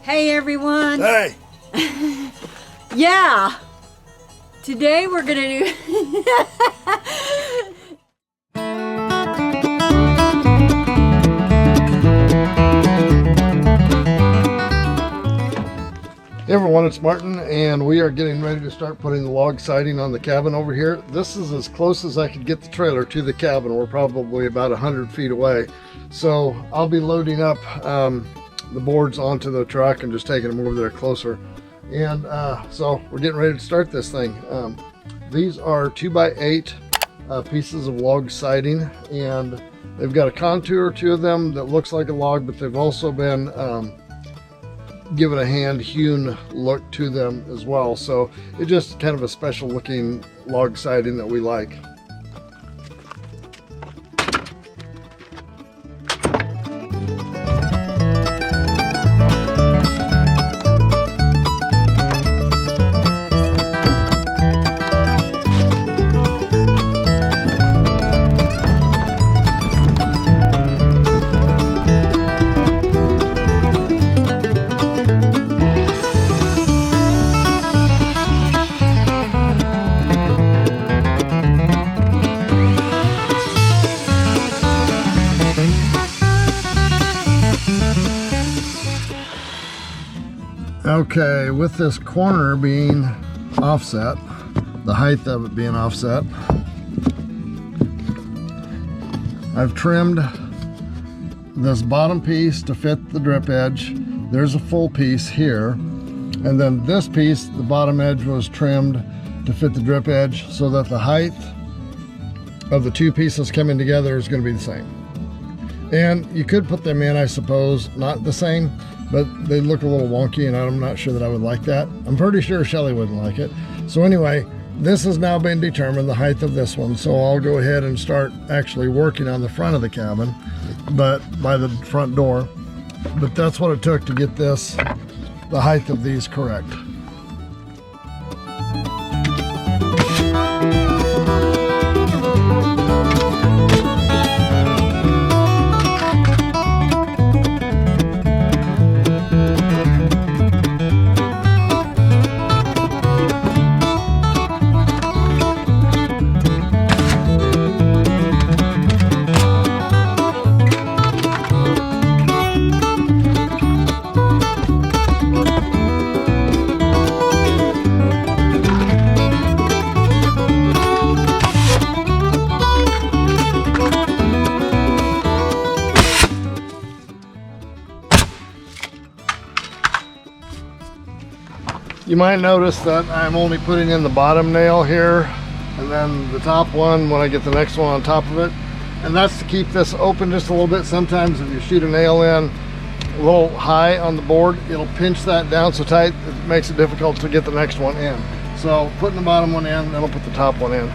Hey everyone. Hey. Yeah. Today we're gonna do Hey everyone, it's Martin, and we are getting ready to start putting the log siding on the cabin over here. This is as close as I could get the trailer to the cabin. We're probably about 100 feet away. So I'll be loading up the boards onto the truck and just taking them over there closer. And so we're getting ready to start this thing. These are 2x8 pieces of log siding, and they've got a contour to them that looks like a log, but they've also been given a hand hewn look to them as well. So it's just kind of a special looking log siding that we like. Okay, with this corner being offset, the height of it being offset, I've trimmed this bottom piece to fit the drip edge. There's a full piece here, and then this piece, the bottom edge was trimmed to fit the drip edge so that the height of the two pieces coming together is going to be the same. And you could put them in, I suppose, not the same, but they look a little wonky, and I'm not sure that I would like that. I'm pretty sure Shelly wouldn't like it. So anyway, this has now been determined, the height of this one. So I'll go ahead and start actually working on the front of the cabin, but by the front door. But that's what it took to get this, the height of these correct. You might notice that I'm only putting in the bottom nail here, and then the top one when I get the next one on top of it. And that's to keep this open just a little bit. Sometimes if you shoot a nail in a little high on the board, it'll pinch that down so tight it makes it difficult to get the next one in. So putting the bottom one in, then I'll put the top one in.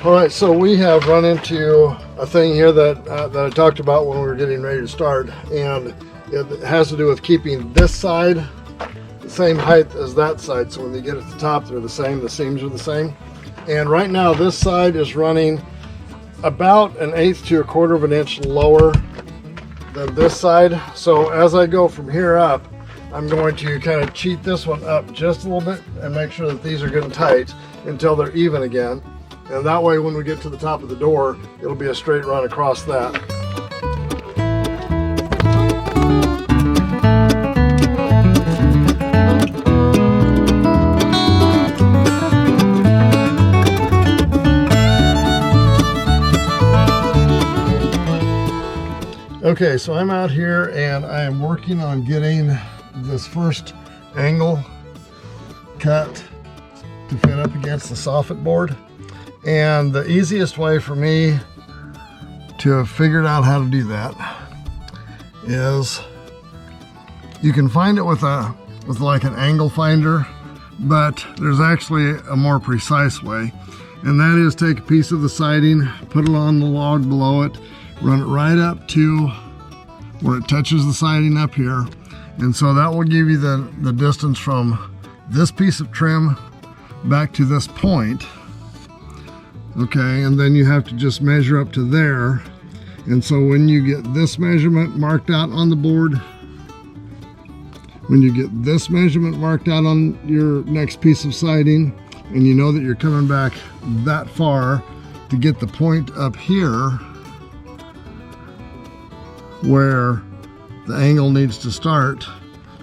All right, so we have run into a thing here that I talked about when we were getting ready to start, and it has to do with keeping this side the same height as that side. So when they get at the top, they're the same, the seams are the same. And right now this side is running about 1/8 to 1/4 of an inch lower than this side. So as I go from here up, I'm going to kind of cheat this one up just a little bit and make sure that these are good and tight until they're even again. And that way when we get to the top of the door, it'll be a straight run across that. Okay, so I'm out here and I am working on getting this first angle cut to fit up against the soffit board. And the easiest way for me to have figured out how to do that is you can find it with like an angle finder, but there's actually a more precise way, and that is take a piece of the siding, put it on the log below it, run it right up to where it touches the siding up here, and so that will give you the distance from this piece of trim back to this point. Okay, and then you have to just measure up to there, and so when you get this measurement marked out on the board, when you get this measurement marked out on your next piece of siding, and you know that you're coming back that far to get the point up here where the angle needs to start,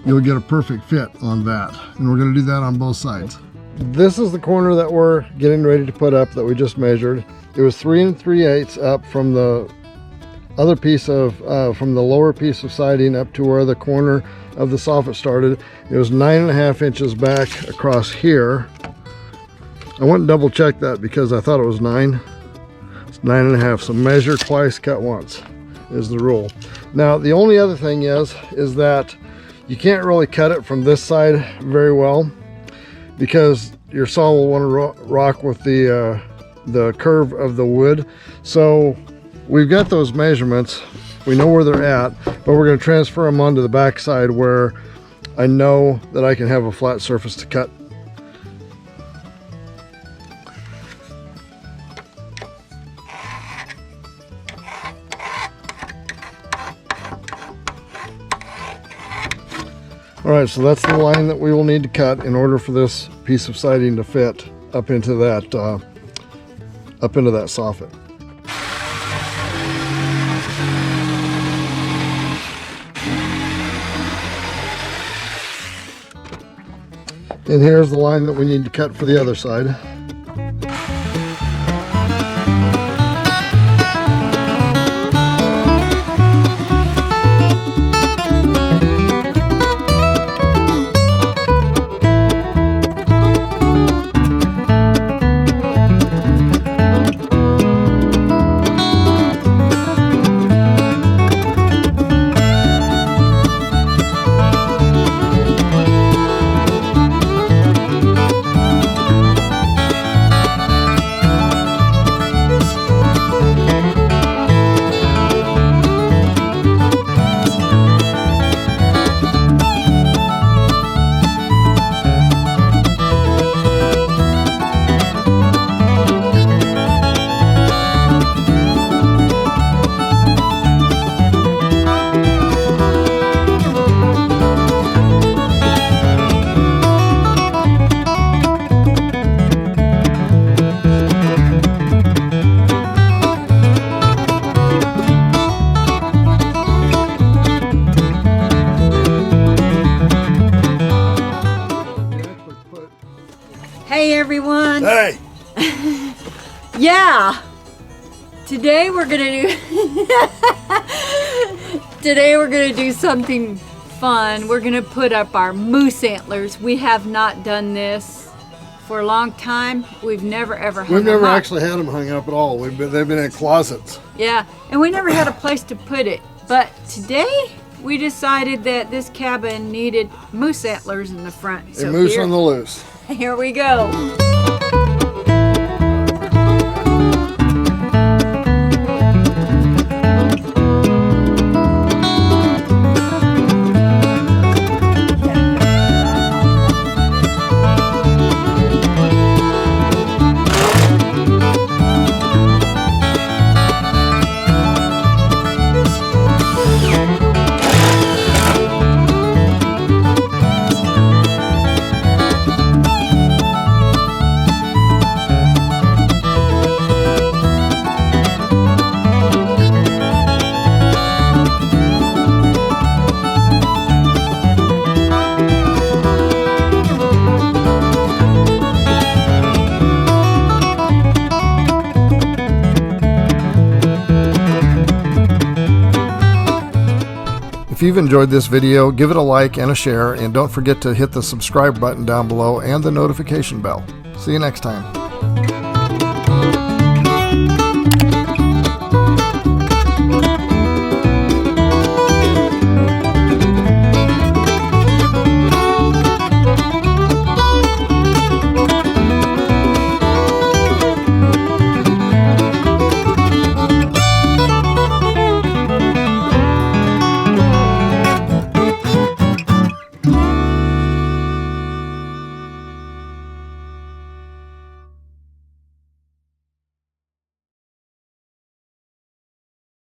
you'll get a perfect fit on that. And we're going to do that on both sides. This is the corner that we're getting ready to put up that we just measured. It was 3 3/8 up from the other piece of, from the lower piece of siding up to where the corner of the soffit started. It was 9.5 inches back across here. I went and double check that because I thought it was 9. It's 9.5, so measure twice, cut once is the rule. Now the only other thing is that you can't really cut it from this side very well because your saw will want to rock with the curve of the wood. So we've got those measurements, we know where they're at, but we're going to transfer them onto the back side where I know that I can have a flat surface to cut. All right, so that's the line that we will need to cut in order for this piece of siding to fit up into that soffit. And here's the line that we need to cut for the other side. Hey everyone. Hey! Yeah. Today we're gonna do something fun. We're gonna put up our moose antlers. We have not done this for a long time. We've never ever hung We've never them up. actually had them hung up at all. They've been in closets. Yeah, and we never had a place to put it. But today we decided that this cabin needed moose antlers in the front. A moose on the loose. Here we go. If you've enjoyed this video, give it a like and a share, and don't forget to hit the subscribe button down below and the notification bell. See you next time.